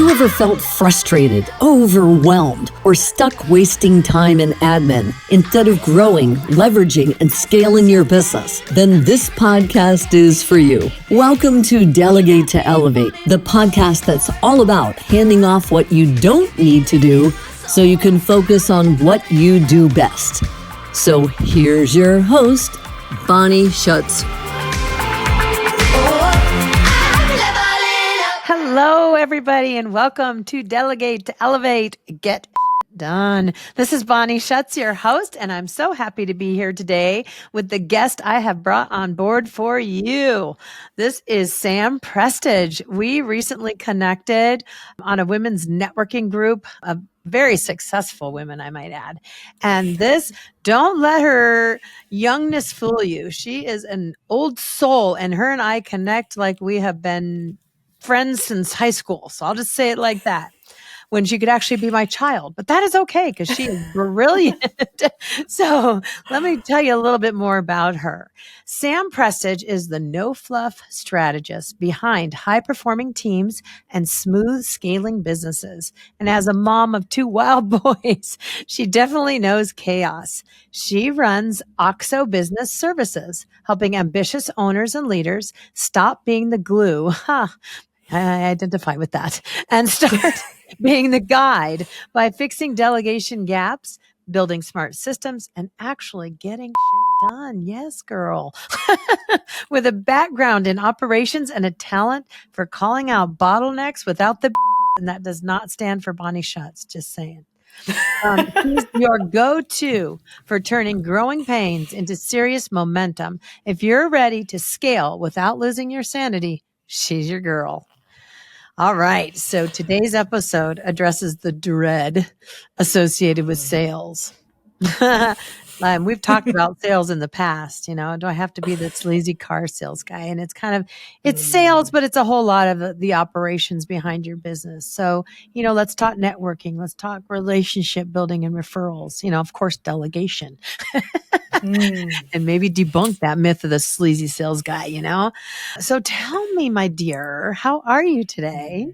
you ever felt frustrated, overwhelmed, or stuck wasting time in admin instead of growing, leveraging, and scaling your business? Then this podcast is for you. Welcome to Delegate to Elevate, the podcast that's all about handing off what you don't need to do so you can focus on what you do best. So here's your host, Bonnie Schutz. Hello, everybody, and welcome to Delegate to Elevate, Get Done. This is Bonnie Schutz, your host, and I'm so happy to be here today with the guest I have brought on board for you. This is Sam Prestidge. We recently connected on a women's networking group of very successful women, I might add. And don't let her youngness fool you. She is an old soul, and her and I connect like we have been friends since high school. So I'll just say it like that, when she could actually be my child. But that is okay because she is brilliant. So let me tell you a little bit more about her. Sam Prestidge is the no-fluff strategist behind high-performing teams and smooth scaling businesses. And as a mom of two wild boys, she definitely knows chaos. She runs OXO Business Services, helping ambitious owners and leaders stop being the glue. I identify with that. And start being the guide by fixing delegation gaps, building smart systems, and actually getting shit done. Yes, girl. With a background in operations and a talent for calling out bottlenecks without the and that does not stand for Bonnie Schutz, just saying. She's your go-to for turning growing pains into serious momentum. If you're ready to scale without losing your sanity, she's your girl. All right. So today's episode addresses the dread associated with sales. We've talked about sales in the past. Do I have to be the sleazy car sales guy? And it's sales, but it's a whole lot of the operations behind your business. So, let's talk networking. Let's talk relationship building and referrals, of course, delegation. And maybe debunk that myth of the sleazy sales guy, So tell me, my dear, how are you today?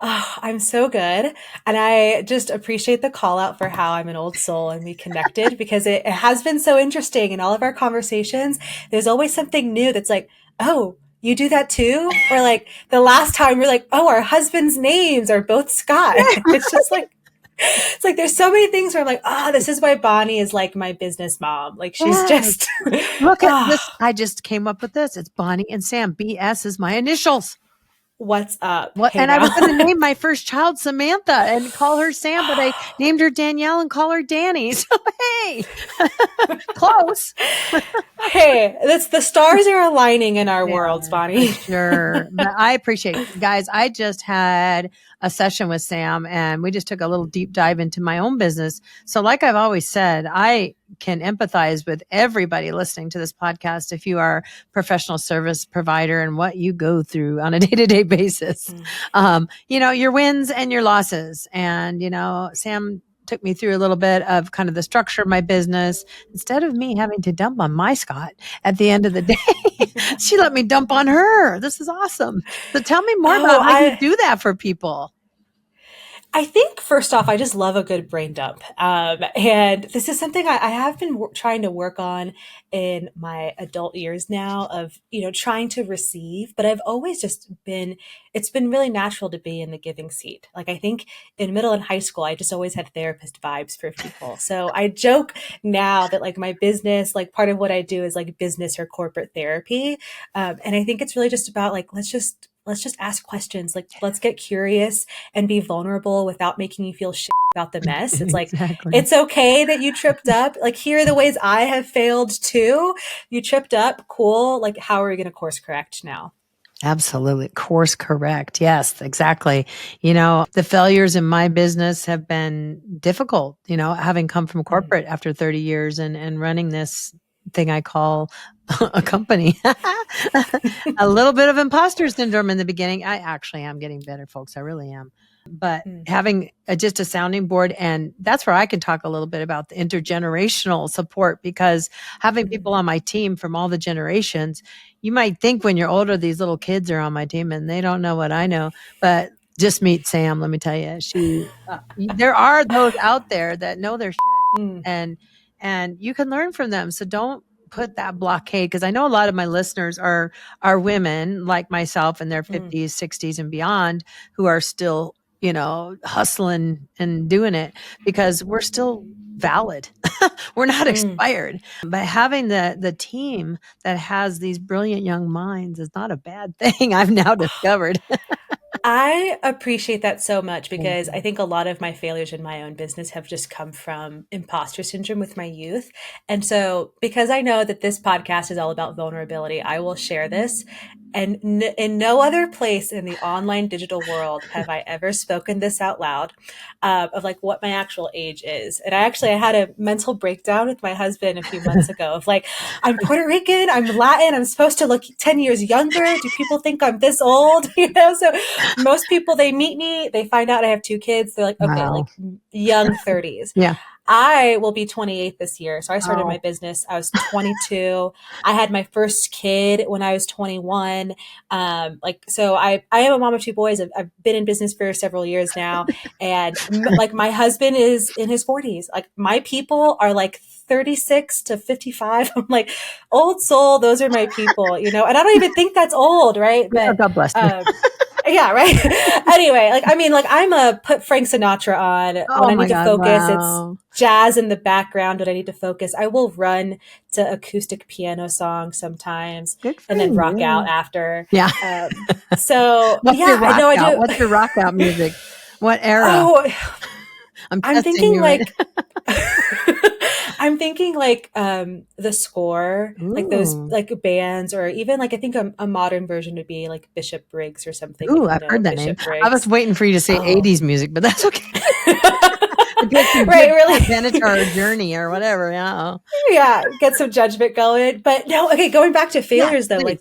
Oh, I'm so good. And I just appreciate the call out for how I'm an old soul and we connected because it has been so interesting in all of our conversations. There's always something new that's like, oh, you do that too? Or like the last time we're like, oh, our husbands' names are both Scott. It's just like, it's like there's so many things where I'm like, this is why Bonnie is like my business mom. Like she's just look at this. I just came up with this. It's Bonnie and Sam. BS is my initials. What's up? And I was going to name my first child Samantha and call her Sam, but I named her Danielle and call her Danny. So hey, close. Hey, the stars are aligning in our worlds, Bonnie. Sure. But I appreciate it. Guys, I just had a session with Sam and we just took a little deep dive into my own business. So like I've always said, I can empathize with everybody listening to this podcast if you are a professional service provider and what you go through on a day-to-day basis. Your wins and your losses. And, Sam took me through a little bit of kind of the structure of my business. Instead of me having to dump on my Scott at the end of the day, she let me dump on her. This is awesome. So tell me more about how you do that for people. I think first off, I just love a good brain dump. And this is something I have been trying to work on in my adult years now of, trying to receive, but I've always it's been really natural to be in the giving seat. Like I think in middle and high school, I just always had therapist vibes for people. So I joke now that like my business, like part of what I do is like business or corporate therapy. And I think it's really just about like, let's just ask questions. Like, let's get curious and be vulnerable without making you feel shit about the mess. It's like, It's okay that you tripped up. Like, here are the ways I have failed too. You tripped up. Cool. Like, how are we going to course correct now? Absolutely. Course correct. Yes, exactly. The failures in my business have been difficult, having come from corporate after 30 years and running this thing I call a company. A little bit of imposter syndrome in the beginning. I actually am getting better, folks. I really am. But having just a sounding board, and that's where I can talk a little bit about the intergenerational support, because having people on my team from all the generations, you might think when you're older, these little kids are on my team and they don't know what I know. But Just meet Sam. Let me tell you, there are those out there that know their shit, and you can learn from them. So don't put that blockade, because I know a lot of my listeners are women like myself in their 50s, 60s, and beyond, who are still, hustling and doing it because we're still valid. We're not expired. But having the team that has these brilliant young minds is not a bad thing. I've now discovered. I appreciate that so much, because I think a lot of my failures in my own business have just come from imposter syndrome with my youth. And so, because I know that this podcast is all about vulnerability, I will share this. And in no other place in the online digital world have I ever spoken this out loud, of like what my actual age is. And I had a mental breakdown with my husband a few months ago of like, I'm Puerto Rican, I'm Latin, I'm supposed to look 10 years younger. Do people think I'm this old? So most people, they meet me, they find out I have 2 kids. They're like, okay, like young 30s. Yeah. I will be 28 this year. So I started my business. I was 22. I had my first kid when I was 21. So I am a mom of 2 boys. I've been in business for several years now. And like my husband is in his 40s. Like my people are like 36 to 55. I'm like, old soul. Those are my people, and I don't even think that's old. Right. But God bless you. yeah, right. Anyway, I'm a put Frank Sinatra on when I need to focus. Wow. It's jazz in the background when I need to focus. I will run to acoustic piano songs sometimes and then rock out after. Yeah. What's your rock out? What's your rock out music? What era? Oh, I'm thinking like I'm thinking like the score, like those like bands, or even like I think a modern version would be like Bishop Briggs or something. Ooh, I've heard that name. Briggs. I was waiting for you to say 80s music, but that's okay. Right, really. Benatar journey or whatever. Yeah, get some judgment going. But no, okay, going back to failures though, please.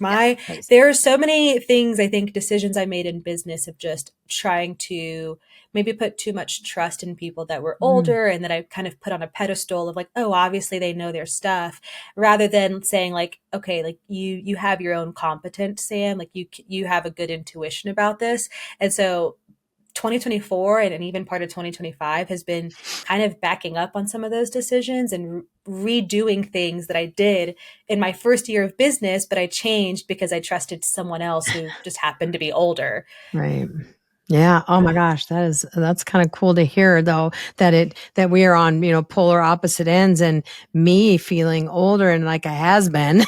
There are so many things, I think, decisions I made in business of just trying to maybe put too much trust in people that were older and that I kind of put on a pedestal of like, oh, obviously they know their stuff, rather than saying like, okay, like you have your own competence, Sam, like you have a good intuition about this. And so 2024 and even part of 2025 has been kind of backing up on some of those decisions and redoing things that I did in my first year of business, but I changed because I trusted someone else who just happened to be older. Right. Yeah. Oh my gosh. That's kind of cool to hear though, that we are on, polar opposite ends, and me feeling older and like I has been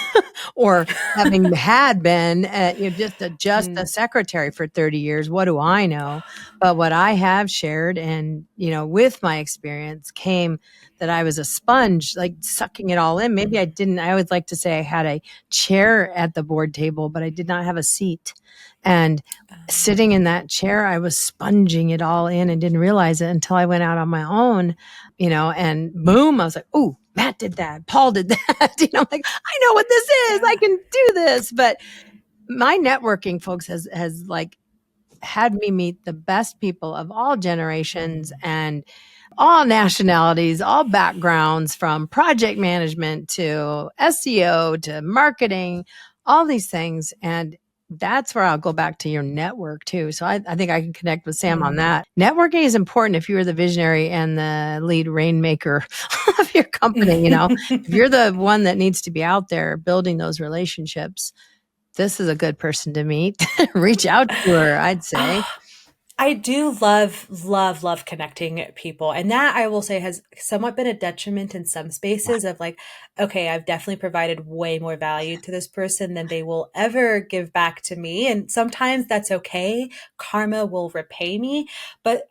or having had been just a secretary for 30 years. What do I know? But what I have shared and, with my experience came that I was a sponge, like sucking it all in. Maybe I always like to say I had a chair at the board table, but I did not have a seat. And sitting in that chair, I was sponging it all in and didn't realize it until I went out on my own, and boom, I was like, oh, Matt did that. Paul did that. I'm like, I know what this is. I can do this. But my networking, folks, has like had me meet the best people of all generations and all nationalities, all backgrounds, from project management to SEO to marketing, all these things. And that's where I'll go back to your network too. So I think I can connect with Sam on that. Networking is important if you're the visionary and the lead rainmaker of your company. If you're the one that needs to be out there building those relationships, this is a good person to meet. Reach out to her, I'd say. I do love connecting people. And that, I will say, has somewhat been a detriment in some spaces of like, okay, I've definitely provided way more value to this person than they will ever give back to me. And sometimes that's okay. Karma will repay me. But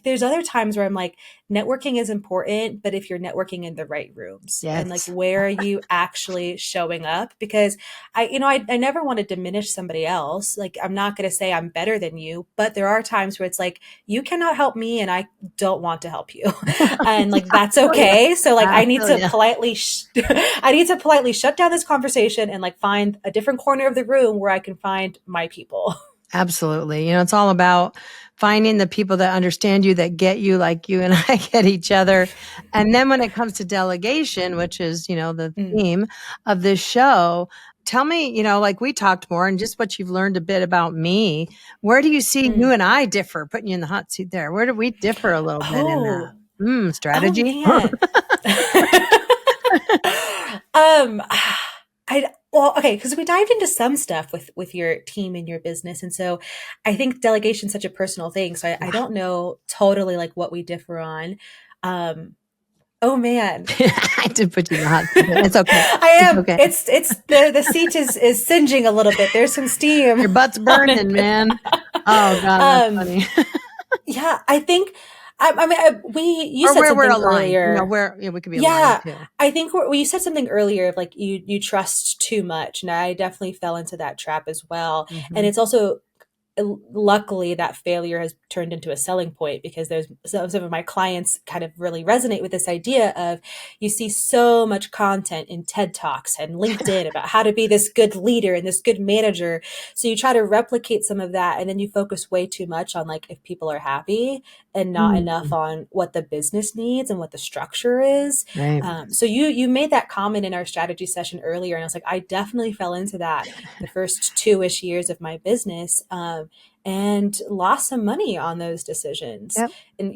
there's other times where I'm like, networking is important, but if you're networking in the right rooms, and like, where are you actually showing up? Because I never want to diminish somebody else. Like, I'm not going to say I'm better than you, but there are times where it's like, you cannot help me and I don't want to help you. And like, that's okay. So like, I need to politely, shut down this conversation and like find a different corner of the room where I can find my people. Absolutely. It's all about finding the people that understand you, that get you like you and I get each other. And then when it comes to delegation, which is, the theme of this show, tell me, like we talked more and just what you've learned a bit about me. Where do you see you and I differ? Putting you in the hot seat there. Where do we differ a little bit in Oh, that? Strategy. man. um, okay, because we dived into some stuff with your team and your business, and so I think delegation is such a personal thing. So I don't know totally like what we differ on. Oh man, I did put you in the hot seat. It's okay. I am. Okay. It's the seat is singeing a little bit. There's some steam. Your butt's burning, man. Oh God, that's funny. Yeah, I think. I mean, you or said where something we're aligned. earlier. We could be Yeah, aligned too. I think you said something earlier of like you trust too much, and I definitely fell into that trap as well. Mm-hmm. And it's also luckily that failure has turned into a selling point, because there's some of my clients kind of really resonate with this idea of, you see so much content in TED Talks and LinkedIn about how to be this good leader and this good manager. So you try to replicate some of that, and then you focus way too much on like if people are happy and not enough on what the business needs and what the structure is. Right. So you made that comment in our strategy session earlier, and I was like, I definitely fell into that the first 2-ish years of my business. And lost some money on those decisions. Yep. And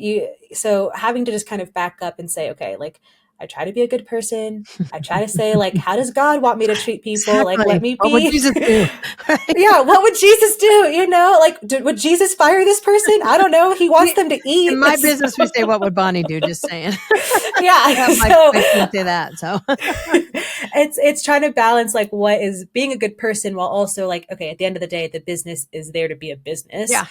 so having to just kind of back up and say, okay, like I try to be a good person. I try to say like, how does God want me to treat people? Exactly. Like, let me be. What would Jesus do? Yeah. What would Jesus do? Like, would Jesus fire this person? I don't know. He wants them to eat. In my business, we say, what would Bonnie do? Just saying. Yeah. So I say that. So it's trying to balance like what is being a good person while also like, okay, at the end of the day, the business is there to be a business. Yeah.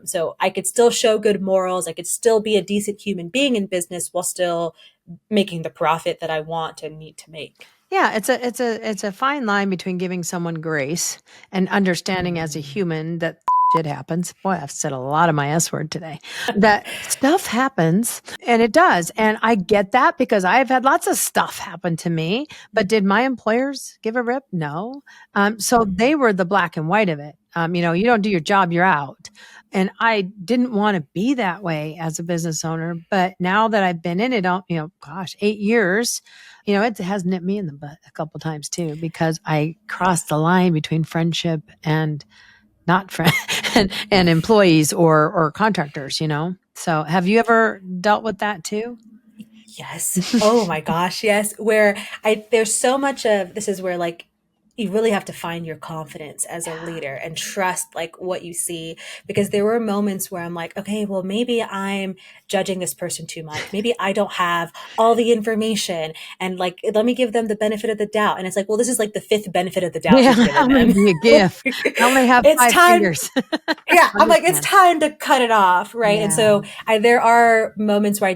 So I could still show good morals. I could still be a decent human being in business while still making the profit that I want and need to make. Yeah, it's a fine line between giving someone grace and understanding as a human that shit happens. Boy, I've said a lot of my S word today. That stuff happens, and it does. And I get that because I've had lots of stuff happen to me. But did my employers give a rip? No. So they were the black and white of it. You don't do your job, you're out. And I didn't want to be that way as a business owner. But now that I've been in it, 8 years, it has nipped me in the butt a couple times too, because I crossed the line between friendship and not friend and employees or contractors, So have you ever dealt with that too? Yes. Oh my gosh. Yes. Where there's so much of this is where like you really have to find your confidence as a leader and trust like what you see, because there were moments where I'm like, okay, well, maybe I'm judging this person too much. Maybe I don't have all the information, and like, let me give them the benefit of the doubt. And it's like, well, this is like the 5th benefit of the doubt. Yeah, I'm going to be a gift. I only have 5 fingers. Yeah. I'm like, it's time to cut it off. Right. Yeah. And so there are moments where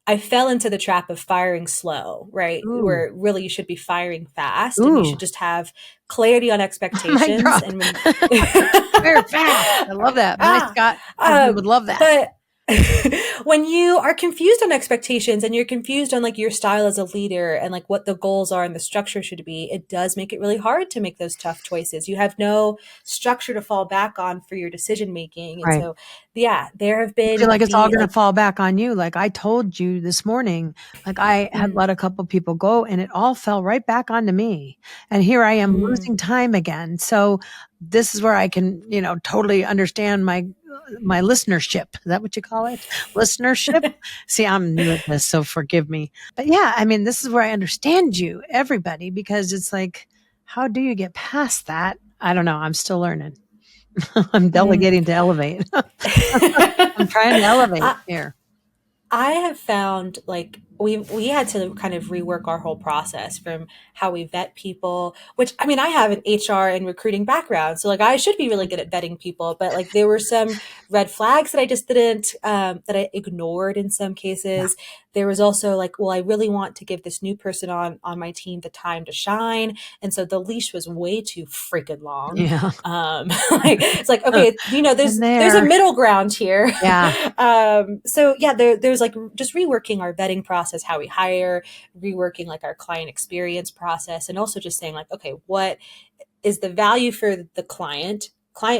I fell into the trap of firing slow, right? Ooh. Where really you should be firing fast. And you should just have clarity on expectations. And fire fast. I love that. My Scott would love that. But when you are confused on expectations and you're confused on like your style as a leader and like what the goals are and the structure should be, it does make it really hard to make those tough choices. You have no structure to fall back on for your decision making. And right. So, yeah, there have been. I feel like it's all going to fall back on you. Like I told you this morning, like I had let a couple people go and it all fell right back onto me. And here I am losing time again. So this is where I can, totally understand my listenership. Is that what you call it? Listenership? See, I'm new at this, so forgive me. But yeah, I mean, this is where I understand you, everybody, because it's like, how do you get past that? I don't know. I'm still learning. I'm delegating to elevate. I'm trying to elevate here. I have found like we had to kind of rework our whole process from how we vet people, which I mean, I have an HR and recruiting background. So like I should be really good at vetting people, but like there were some red flags that I just didn't, that I ignored in some cases. Yeah. There was also like, well, I really want to give this new person on my team the time to shine. And so the leash was way too freaking long. Yeah. It's like, okay, there's a middle ground here. Yeah. So yeah, there's like just reworking our vetting process, how we hire, reworking like our client experience process, and also just saying like, okay, what is the value for the client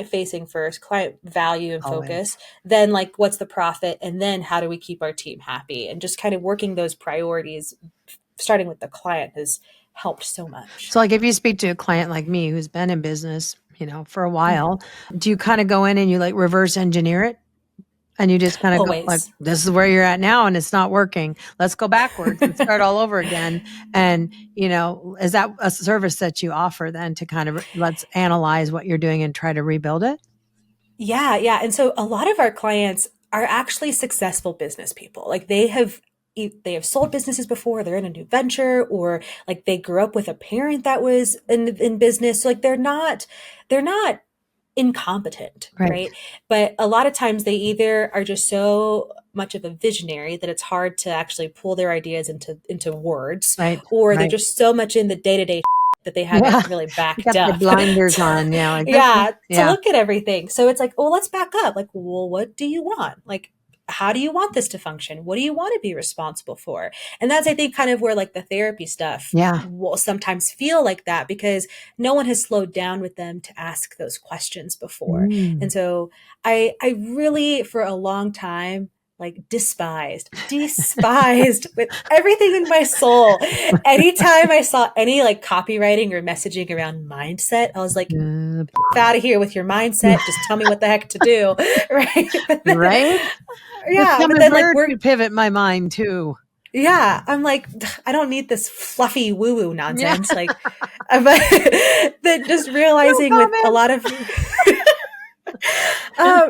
facing first, client value and focus, then like what's the profit, and then how do we keep our team happy, and just kind of working those priorities starting with the client has helped so much. So like if you speak to a client like me who's been in business, for a while, do you kind of go in and you like reverse engineer it? And you just kind of go like, Always. this is where you're at now and it's not working. Let's go backwards and start all over again. And, is that a service that you offer then to kind of let's analyze what you're doing and try to rebuild it? Yeah, yeah. And so a lot of our clients are actually successful business people. Like they have sold businesses before, they're in a new venture, or like they grew up with a parent that was in business. So like they're not incompetent, Right. right? But a lot of times they either are just so much of a visionary that it's hard to actually pull their ideas into words, Right. or they're Right. just so much in the day-to-day that they Yeah. haven't really You backed got the up blinders on. Yeah. Like this is, yeah, to yeah. look at everything. So it's like, well, let's back up. Like, well, what do you want? Like, how do you want this to function? What do you want to be responsible for? And that's, I think, kind of where like the therapy stuff Yeah. will sometimes feel like that because no one has slowed down with them to ask those questions before. And Mm. so I really, for a long time, like despised with everything in my soul. Anytime I saw any like copywriting or messaging around mindset, I was like, Uh, out of here with your mindset. Just tell me what the heck to do. Right. But then, right. yeah. Become But a then like bird to pivot my mind too. yeah, I'm like, I don't need this fluffy woo woo Yeah. nonsense. Like, but then just No realizing with a comment. lot of,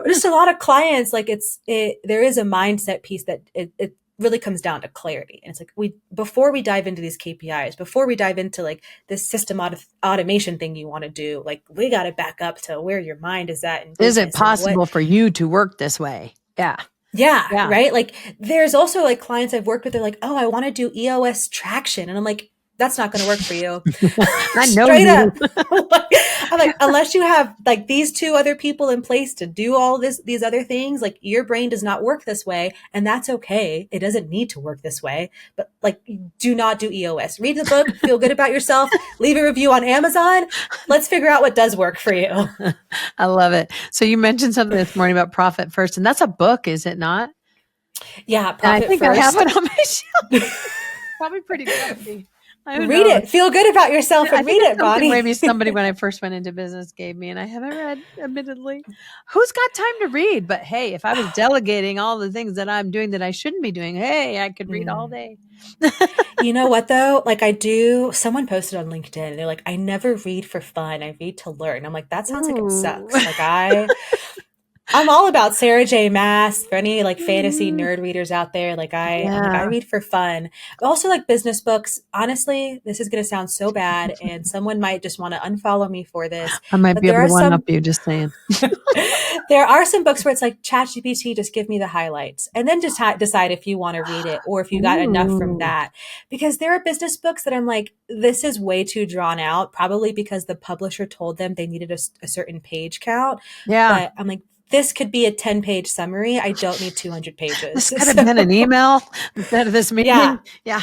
just a lot of clients, like there is a mindset piece that it really comes down to clarity. And it's like before we dive into these KPIs, before we dive into like this system automation thing you want to do, like we got to back up to where your mind is at in Is it business and what. possible for you to work this way? Yeah. Yeah, Yeah. right. Like there's also like clients I've worked with, they're like, oh, I want to do EOS traction. And I'm like, that's not going to work for you. I know Straight you. up. I'm like, unless you have like these two other people in place to do all these other things, like your brain does not work this way. And that's okay. It doesn't need to work this way, but like, do not do EOS. Read the book, feel good about yourself, leave a review on Amazon. Let's figure out what does work for you. I love it. So you mentioned something this morning about Profit First, and that's a book, is it not? Yeah. And I Profit think I have first. it on my shelf. Probably pretty dusty. Who Read knows? it. Feel good about yourself I and think read it's it, something Bonnie. maybe somebody when I first went into business gave me, and I haven't read, admittedly. Who's got time to read? But hey, if I was delegating all the things that I'm doing that I shouldn't be doing, hey, I could read all day. You know what though? Like someone posted on LinkedIn, they're like, I never read for fun. I read to learn. I'm like, that sounds like it Ooh. sucks. Like I'm all about Sarah J. Maas for any like fantasy nerd readers out there. Like I'm like, I Yeah, read for fun. But also like business books. Honestly, this is going to sound so bad and someone might just want to unfollow me for this, I might but be able to one up you, just saying. there are some books where it's like ChatGPT, just give me the highlights and then just decide if you want to read it or if you got enough from Ooh. that. Because there are business books that I'm like, this is way too drawn out, probably because the publisher told them they needed a certain page count. Yeah. But I'm like, this could be a 10-page summary. I don't need 200 pages. This could have So, been an email instead of this yeah, meeting. Yeah.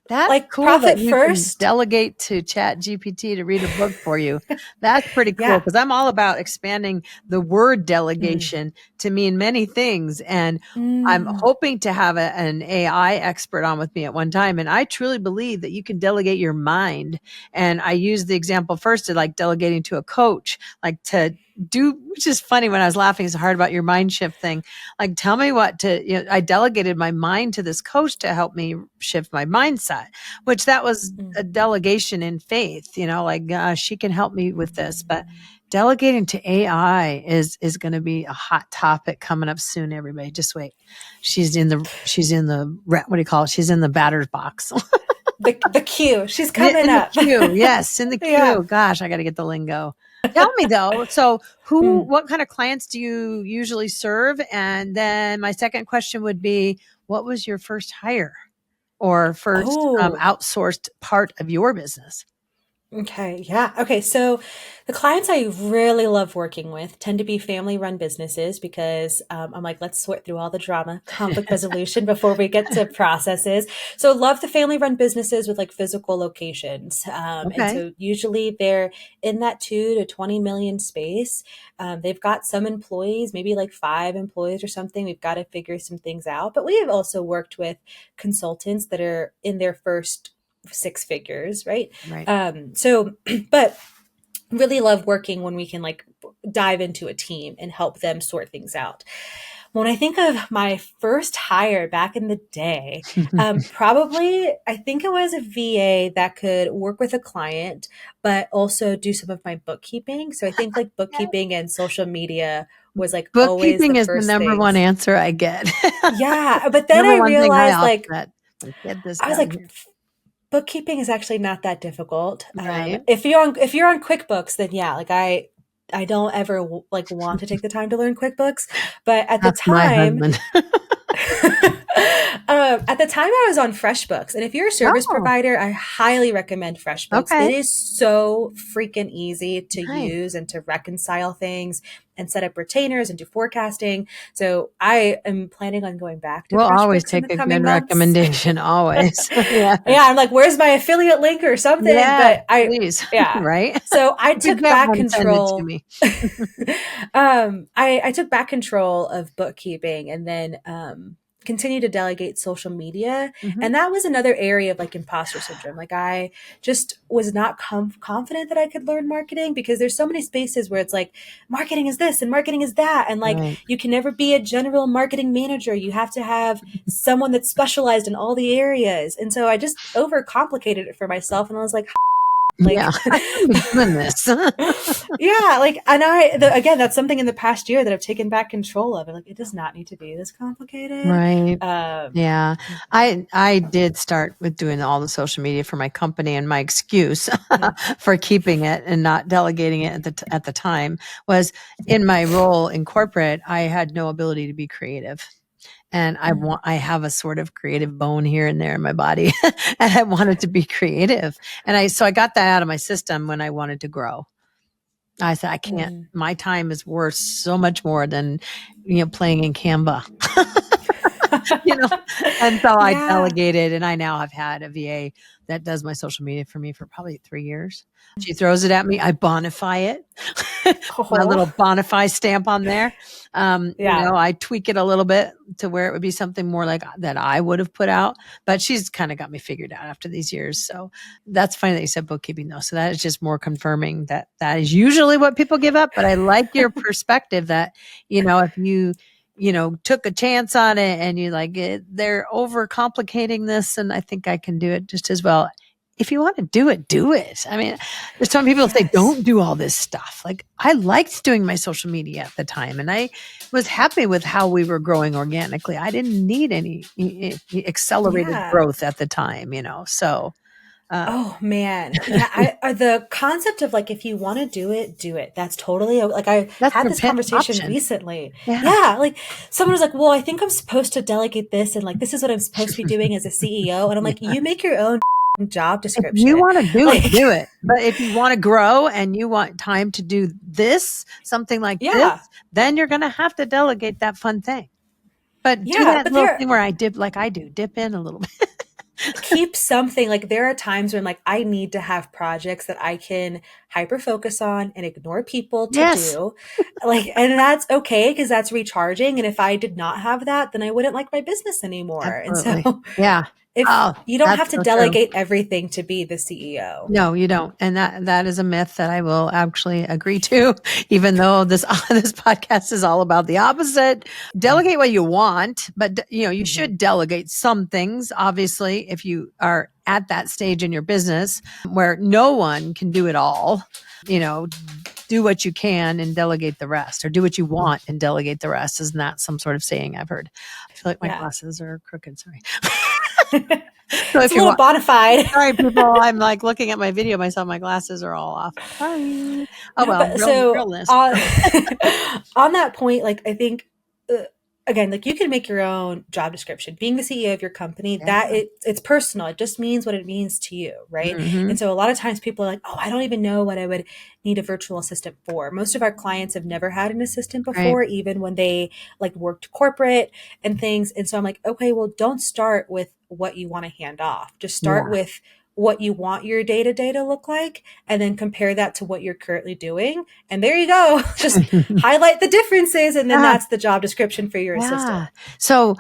That's like cool that Profit you can First. delegate to Chat GPT to read a book for you. That's pretty cool Yeah. because I'm all about expanding the word Mm. delegation to mean many things. And I'm Mm. hoping to have an AI expert on with me at one time. And I truly believe that you can delegate your mind. And I use the example first of like delegating to a coach, like to do, which is funny when I was laughing so hard about your mind shift thing. Like, tell me what to, I delegated my mind to this coach to help me shift my mindset, which that was Mm. a delegation in faith, like she can help me with this. But delegating to AI is going to be a hot topic coming up soon. Everybody, just wait. She's in the what do you call it? She's in the batter's box. The queue. She's coming In the up. queue. Yes, in the Yeah. queue. Gosh, I got to get the lingo. Tell me though. So, Mm. what kind of clients do you usually serve? And then my second question would be, what was your first hire or first Oh. outsourced part of your business? Okay. Yeah. Okay. So the clients I really love working with tend to be family run businesses because I'm like, let's sort through all the drama, conflict resolution before we get to processes. So love the family run businesses with like physical locations. And Okay. so usually they're in that 2 to 20 million space. They've got some employees, maybe like 5 employees or something. We've got to figure some things out. But we have also worked with consultants that are in their first six figures, right? Right. So, but really love working when we can like dive into a team and help them sort things out. When I think of my first hire back in the day, probably I think it was a VA that could work with a client, but also do some of my bookkeeping. So I think like bookkeeping and social media was like always Bookkeeping the is the first number one things. answer I get. Yeah, but then Number I one thing I realized often like get. Like, get this I was done like here. bookkeeping is actually not that difficult. Right. If you're on QuickBooks, then yeah, like I don't ever like want to take the time to learn QuickBooks, but That's my husband. at the time I was on FreshBooks, and if you're a service Oh, provider, I highly recommend FreshBooks. It okay. is so freaking easy to Nice. use and to reconcile things and set up retainers and do forecasting. So I am planning on going back to We'll always FreshBooks in the take a coming good months. recommendation, always. Yeah. Yeah, I'm like, where's my affiliate link or something? Yeah, But please. yeah. Right? So I If you took get back one, send it to control. me. I took back control of bookkeeping and then continued to delegate social media. Mhm. And that was another area of like imposter syndrome. Like I just was not confident that I could learn marketing because there's so many spaces where it's like marketing is this and marketing is that. And like Right. you can never be a general marketing manager. You have to have someone that's specialized in all the areas. And so I just overcomplicated it for myself. And I was like, Yeah, like, I shouldn't be doing this. yeah, like, and again, that's something in the past year that I've taken back control of. And like, it does not need to be this complicated. Right. Yeah. I did start with doing all the social media for my company, and my excuse for keeping it and not delegating it at the time was in my role in corporate, I had no ability to be creative. And I have a sort of creative bone here and there in my body, and I wanted to be creative. And so I got that out of my system when I wanted to grow. I said, I can't, my time is worth so much more than, playing in Canva. And so I Yeah. delegated, and I now have had a VA that does my social media for me for probably 3 years. She throws it at me. I bonify it, my little bonify stamp on there. Yeah. I tweak it a little bit to where it would be something more like that I would have put out, but she's kind of got me figured out after these years. So that's funny that you said bookkeeping though. So that is just more confirming that is usually what people give up. But I like your perspective that, if you took a chance on it and you like it, they're overcomplicating this. And I think I can do it just as well. If you want to do it, do it. I mean, there's some people say, don't do all this stuff. Like I liked doing my social media at the time and I was happy with how we were growing organically. I didn't need any accelerated growth at the time, so. Oh man. Yeah. The concept of like, if you want to do it, do it. That's totally like, I had this conversation recently. Yeah. Like someone was like, well, I think I'm supposed to delegate this. And like, this is what I'm supposed to be doing as a CEO. And I'm like, you make your own job description. If you want to do it, do it. But if you want to grow and you want time to do something like this, then you're going to have to delegate that fun thing. But do that little thing where I dip in a little bit. Keep something like there are times when like I need to have projects that I can hyper focus on and ignore people to do like, and that's okay because that's recharging. And if I did not have that, then I wouldn't like my business anymore. Absolutely. And so if you don't have to delegate everything to be the CEO. No, you don't. And that is a myth that I will actually agree to, even though this podcast is all about the opposite. Delegate what you want, but you should delegate some things. Obviously, if you are at that stage in your business where no one can do it all, do what you can and delegate the rest, or do what you want and delegate the rest. Isn't that some sort of saying I've heard? I feel like my glasses are crooked. Sorry. So it's a little bonafide. Sorry, people. I'm like looking at my video myself. My glasses are all off. Sorry. Oh, well, realness. On that point, like, I think, again, like you can make your own job description. Being the CEO of your company, it's personal. It just means what it means to you, right? Mm-hmm. And so a lot of times people are like, oh, I don't even know what I would need a virtual assistant for. Most of our clients have never had an assistant before, even when they like worked corporate and things. And so I'm like, okay, well, don't start with what you want to hand off. Just start with what you want your day-to-day to look like, and then compare that to what you're currently doing. And there you go. Just highlight the differences. And then that's the job description for your assistant. So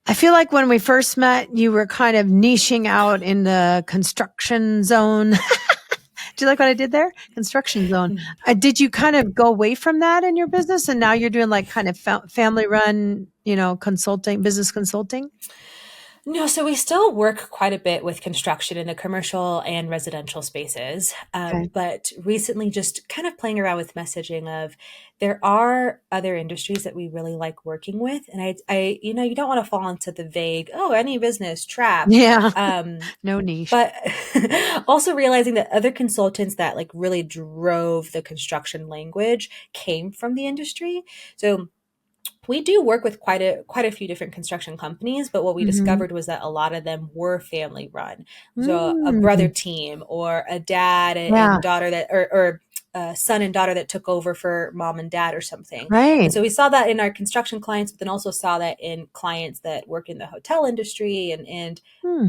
I feel like when we first met, you were kind of niching out in the construction zone. Do you like what I did there? Construction zone. Did you kind of go away from that in your business, and now you're doing like kind of family run, consulting, business consulting? No, so we still work quite a bit with construction in the commercial and residential spaces. Okay. But recently, just kind of playing around with messaging of there are other industries that we really like working with, and you don't want to fall into the vague, oh, any business trap. Yeah. Um, No niche. but also realizing that other consultants that like really drove the construction language came from the industry. So we do work with quite a few different construction companies, but what we Mhm. discovered was that a lot of them were family run. So a brother Mm. team or a dad Yeah. and daughter that or a son and daughter that took over for mom and dad or something. And Right. so we saw that in our construction clients, but then also saw that in clients that work in the hotel industry and Hmm.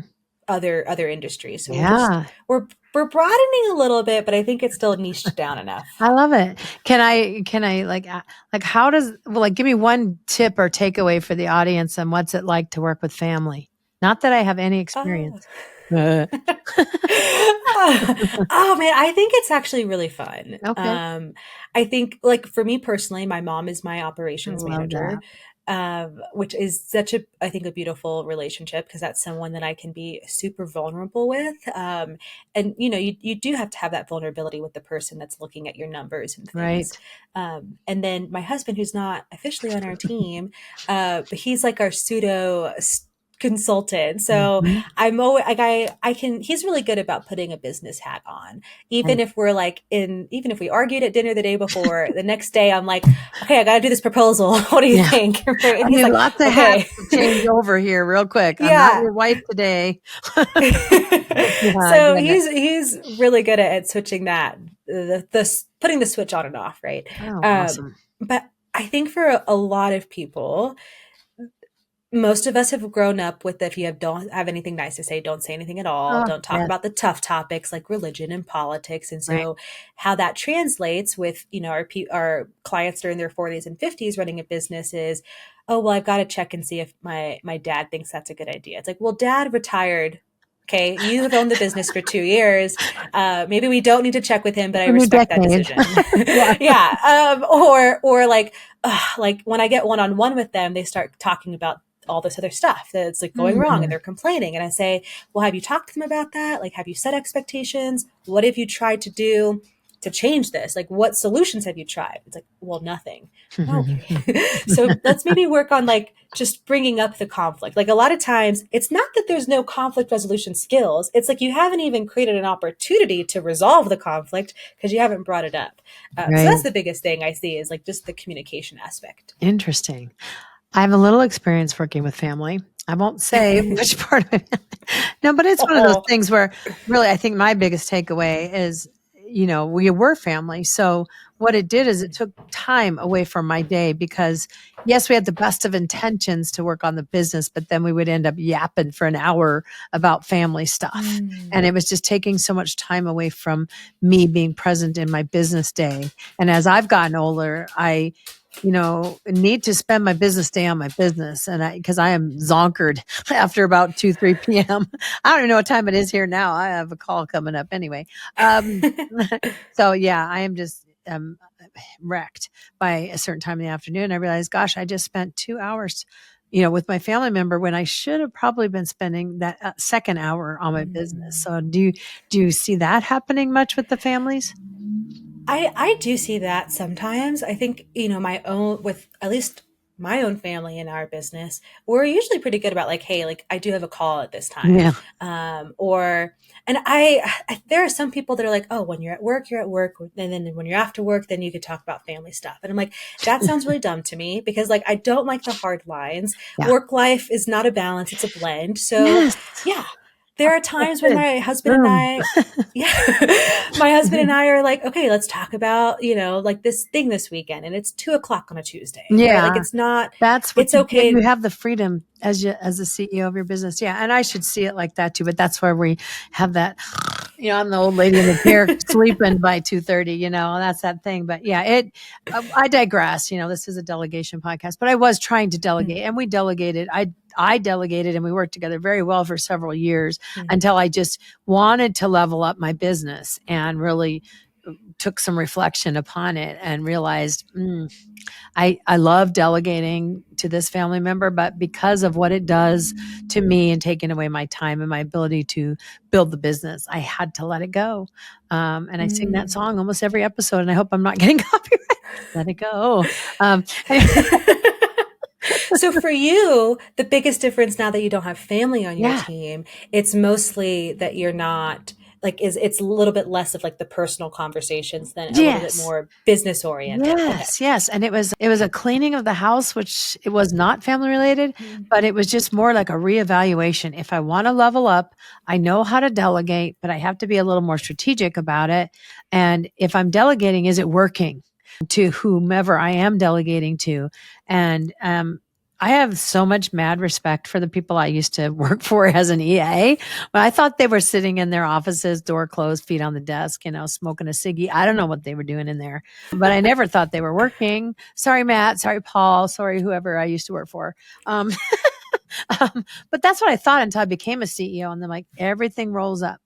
other industries. So Yeah. we're broadening a little bit, but I think it's still niched down enough. I love it. Can I like how does give me one tip or takeaway for the audience on what's it like to work with family? Not that I have any Oh. experience. Uh, Oh man, I think it's actually really fun. okay. I think like for me personally, my mom is my I operations love manager, that. which is such I think a beautiful relationship because that's someone that I can be super vulnerable with. And you do have to have that vulnerability with the person that's looking at your numbers and things. Right. And then my husband, who's not officially on our team, but he's like our pseudo consultant. So Mhm. I'm always like I can he's really good about putting a business hat on. Right. Even if we argued at dinner the day before, the next day I'm like, okay, I gotta do this proposal. What do you Yeah. think? I And he's need like, lots of hats okay. to change over here real quick. I'm not Yeah. your wife today. Yeah, I So get it. he's really good at switching that the putting the switch on and off, right? Oh, Um, awesome. but I think for a lot of people, most of us have grown up with if you don't have anything nice to say, don't say anything at all. Oh, Don't talk yes. about the tough topics like religion and politics. And Right. so, how that translates with our clients that are in their 40s and 50s running a business is, oh well, I've got to check and see if my dad thinks that's a good idea. It's like, well, dad retired. Okay, you have owned the business for 2 years. Maybe we don't need to check with him, but It's I a new respect that decade. decision. Yeah. Yeah. Or like when I get one on one with them, they start talking about all this other stuff that's like going wrong and Mhm. they're complaining. And I say, well, have you talked to them about that? Like, have you set expectations? What have you tried to do to change this? Like, what solutions have you tried? It's like, well, nothing. Okay. So let's maybe work on like just bringing up the conflict. Like a lot of times it's not that there's no conflict resolution skills. It's like you haven't even created an opportunity to resolve the conflict because you haven't brought it up. So Right. that's the biggest thing I see is like just the communication aspect. Interesting. I have a little experience working with family. I won't say which part of it. No, but it's one of those Oh. things where really I think my biggest takeaway is, we were family. So what it did is it took time away from my day because yes, we had the best of intentions to work on the business, but then we would end up yapping for an hour about family stuff. And it was just taking so much time away from me being present in my business day. And as I've gotten older, I need to spend my business day on my business. And because I am zonkered after about 2, 3 p.m. I don't even know what time it is here now. I have a call coming up anyway. Um, so yeah, I am just wrecked by a certain time in the afternoon. I realized, gosh, I just spent 2 hours, with my family member when I should have probably been spending that second hour on my business. So do you see that happening much with the families? I do see that sometimes. I think, my own, with at least my own family in our business, we're usually pretty good about like, hey, like I do have a call at this time. Yeah. And there are some people that are like, oh, when you're at work, you're at work. And then when you're after work, then you could talk about family stuff. And I'm like, that sounds really dumb to me because like, I don't like the hard lines. Yeah. Work life is not a balance. It's a blend. So Yes. yeah, there are That's times when good. my husband and Boom. I, yeah, my husband and I are like, okay, let's talk about, like this thing this weekend, and it's 2:00 on a Tuesday, right? Like Yeah. it's not, That's what it's you get. You okay. have the freedom as the CEO of your business. Yeah. And I should see it like that too, but that's where we have that, I'm the old lady in the chair sleeping by 2:30, that's that thing. But yeah, I digress. This is a delegation podcast, but I was trying to delegate and we delegated. I delegated and we worked together very well for several years Mhm. until I just wanted to level up my business and really took some reflection upon it and realized, I love delegating to this family member, but because of what it does to me and taking away my time and my ability to build the business, I had to let it go. And I sing that Mm. song almost every episode, and I hope I'm not getting copyright. Let it go. Anyway. So for you, the biggest difference now that you don't have family on your Yeah. team, it's mostly that you're not like it's a little bit less of like the personal conversations than a little bit Yes. more business oriented. Okay. Yes. And it was a cleaning of the house, which it was not family related, Mm. but it was just more like a reevaluation. If I want to level up, I know how to delegate, but I have to be a little more strategic about it. And if I'm delegating, is it working to whomever I am delegating to? And I have so much mad respect for the people I used to work for as an EA. But I thought they were sitting in their offices, door closed, feet on the desk, smoking a ciggy. I don't know what they were doing in there, but I never thought they were working. Sorry, Matt. Sorry, Paul. Sorry, whoever I used to work for. Um, but that's what I thought until I became a CEO. And then like everything rolls up.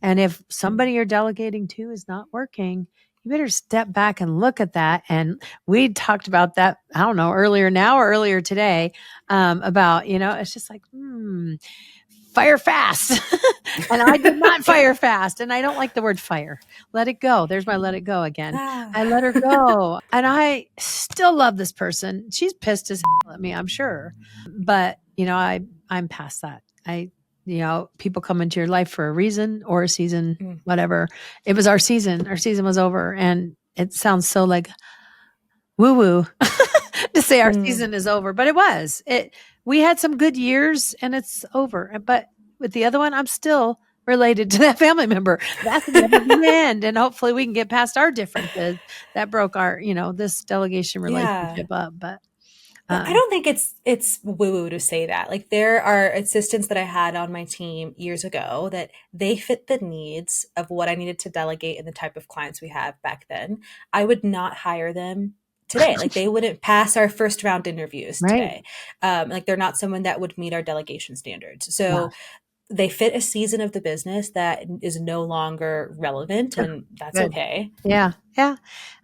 And if somebody you're delegating to is not working, you better step back and look at that. And we talked about that, I don't know, earlier now or earlier today, about, it's just like, fire fast. And I did not fire fast. And I don't like the word fire. Let it go. There's my let it go again. I let her go. And I still love this person. She's pissed as hell at me, I'm sure. But, I'm past that. People come into your life for a reason or a season, Mm. whatever. It was our season. Our season was over. And it sounds so like woo woo to say our season is over, but it was. We had some good years and it's over. But with the other one, I'm still related to that family member. That's never going to end. And hopefully we can get past our differences that broke our, this delegation Yeah. relationship up. But I don't think it's woo-woo to say that. Like there are assistants that I had on my team years ago that they fit the needs of what I needed to delegate and the type of clients we have back then. I would not hire them today. Like they wouldn't pass our first round interviews right. today. Like they're not someone that would meet our delegation standards. So Yes. they fit a season of the business that is no longer relevant, and that's Good. okay. Yeah. Yeah.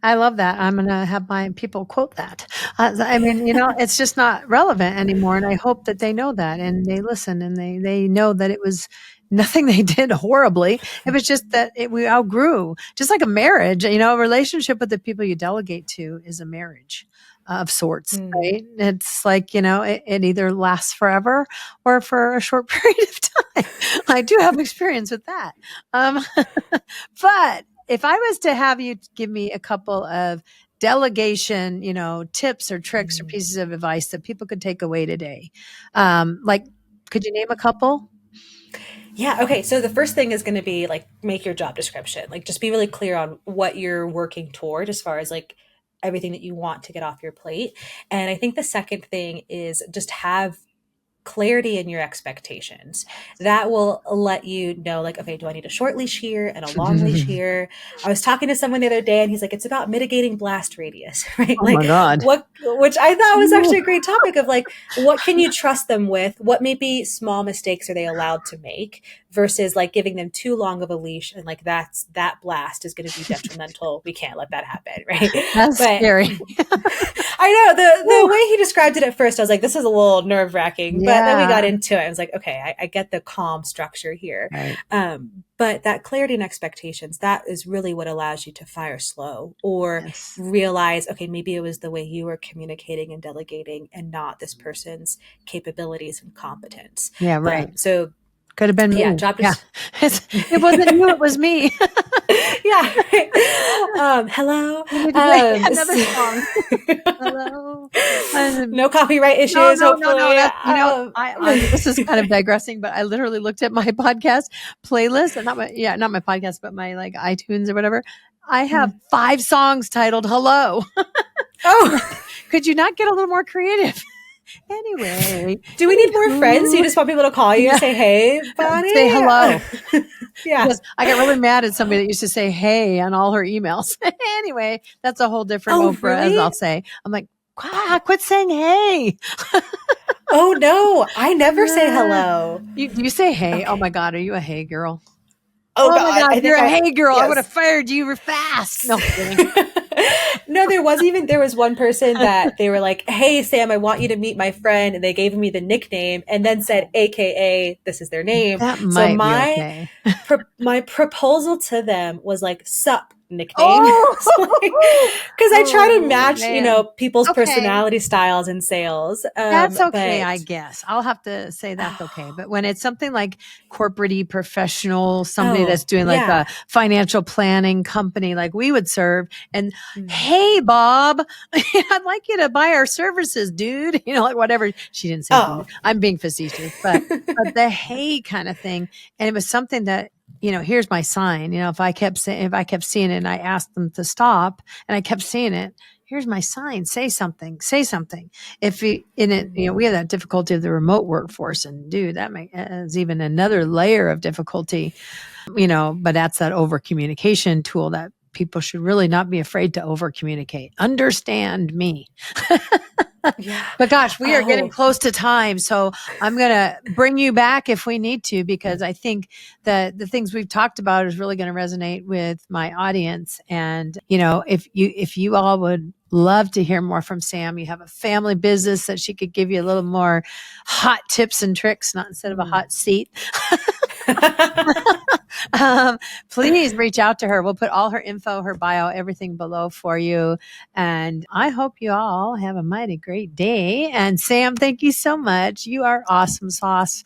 I love that. I'm going to have my people quote that. I mean, it's just not relevant anymore. And I hope that they know that and they listen and they know that it was nothing they did horribly. It was just that we outgrew, just like a marriage, a relationship with the people you delegate to is a marriage of sorts, right? It's like, it either lasts forever or for a short period of time. I do have experience with that. But if I was to have you give me a couple of delegation, tips or tricks or pieces of advice that people could take away today, could you name a couple? Yeah. Okay. So the first thing is going to be like make your job description. Like just be really clear on what you're working toward as far as like everything that you want to get off your plate. And I think the second thing is just have clarity in your expectations. That will let you know, like, okay, do I need a short leash here and a long leash here? I was talking to someone the other day and he's like, it's about mitigating blast radius, right? Oh like my God. which I thought was actually a great topic of like, what can you trust them with? What maybe small mistakes are they allowed to make versus like giving them too long of a leash and like that blast is going to be detrimental. We can't let that happen, right? That's But scary. I know the way he described it at first, I was like, this is a little nerve wracking. But then we got into it. I was like, okay, I get the calm structure here. Right. But that clarity and expectations, that is really what allows you to fire slow or realize, okay, maybe it was the way you were communicating and delegating and not this person's capabilities and competence. Yeah, right. So could have been me. Yeah, it wasn't you, it was me. Yeah. Hello. Another song. Hello. No copyright issues. No. Hopefully. This is kind of digressing, but I literally looked at my podcast playlist, and not my podcast, but my like iTunes or whatever. I have 5 songs titled "Hello." Oh, could you not get a little more creative? Anyway, do we need more friends? Do you just want people to call you and say, "Hey, Bonnie"? Say hello. Yeah. Because I got really mad at somebody that used to say "hey" on all her emails. Anyway, that's a whole different Oprah, really? as I'll say. I'm like, quit saying "hey." Oh no, I never say hello. You say hey? Okay. Oh my God, are you a hey girl? Oh Oh my God, God, I you're think a hey girl. I would have yes. fired you fast. No kidding. No, there was one person that they were like, "Hey Sam, I want you to meet my friend," and they gave me the nickname and then said AKA this is their name. That So might be okay. my proposal to them was like sup nickname. Oh, Because I try to oh match, man. people's Okay. personality styles in sales. That's okay, I But guess. I'll have to say that's okay. But when it's something like corporate-y, professional, somebody that's oh doing like a yeah. financial planning company like we would serve, and Mm. hey, Bob, I'd like you to buy our services, dude. Like whatever. She didn't say dude. Oh. I'm being facetious, but the hey kind of thing. And it was something that, here's my sign. If I kept seeing it and I asked them to stop and I kept seeing it, here's my sign. Say something. Say something. If we have that difficulty of the remote workforce, and dude, that is even another layer of difficulty, but that's that over communication tool that people should really not be afraid to over communicate. Understand me. Yeah. But gosh, we are getting Oh. close to time. So I'm going to bring you back if we need to, because I think that the things we've talked about is really going to resonate with my audience. And, if you all would love to hear more from Sam, you have a family business that she could give you a little more hot tips and tricks, not instead of a hot seat. Please reach out to her. We'll put all her info, her bio, everything below for you. And I hope you all have a mighty great day. And Sam, thank you so much. You are awesome sauce.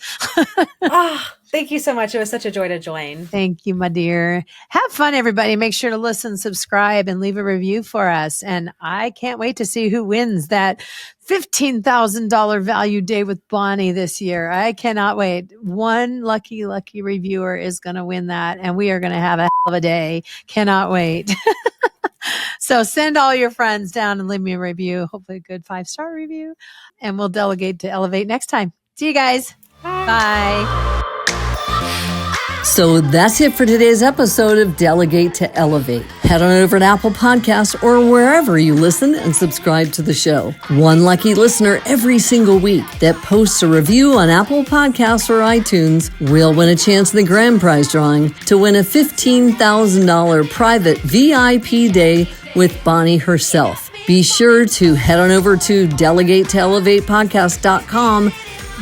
Thank you so much. It was such a joy to join. Thank you, my dear. Have fun, everybody. Make sure to listen, subscribe, and leave a review for us. And I can't wait to see who wins that $15,000 value day with Bonnie this year. I cannot wait. One lucky reviewer is going to win that. And we are going to have a hell of a day. Cannot wait. So send all your friends down and leave me a review. Hopefully a good 5-star review. And we'll delegate to elevate next time. See you guys. Bye. So that's it for today's episode of Delegate to Elevate. Head on over to Apple Podcasts or wherever you listen and subscribe to the show. One lucky listener every single week that posts a review on Apple Podcasts or iTunes will win a chance in the grand prize drawing to win a $15,000 private VIP day with Bonnie herself. Be sure to head on over to delegatetoelevatepodcast.com.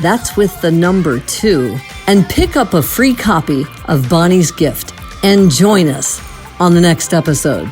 That's with the number 2. And pick up a free copy of Bonnie's gift and join us on the next episode.